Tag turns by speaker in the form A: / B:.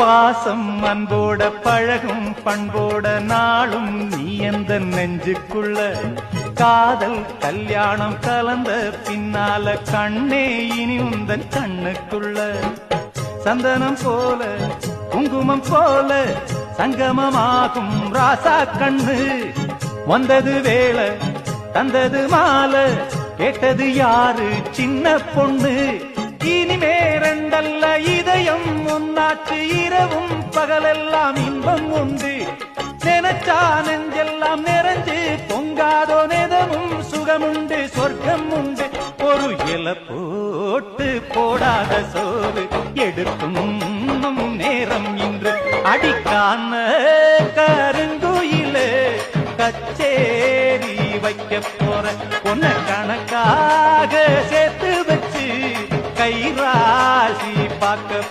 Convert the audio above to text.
A: பாசம் அன்போட பழகும் பண்போட நாளும் நீ எந்த நெஞ்சுக்குள்ள காதல் கல்யாணம் கலந்த பின்னால கண்ணே இனி உந்தன் கண்ணுக்குள்ள சந்தனம் போல குங்குமம் போல சங்கமமாகும் ராசா கண்ணு வந்தது வேளை தந்தது மாலை கேட்டது யாரு சின்ன பொண்ணு இனிமே ரெண்டல்ல இதயம் ஒன்னாச்சு இரவும் பகலெல்லாம் இன்பம் உண்டு நினைச்சா நெஞ்செல்லாம் நிறைஞ்சு பொங்காதோ நெதமும் சுகமுண்டு சொர்க்கம் உண்டு ஒரு இலை போட்டு போடாத சோறு எடுக்கும் நேரம் இன்று அடிக்கான கருங்குயிலே கச்சேரி வைக்க போற பொன்ன கணக்காக சேர்த்து வச்சு கைராசி பார்க்க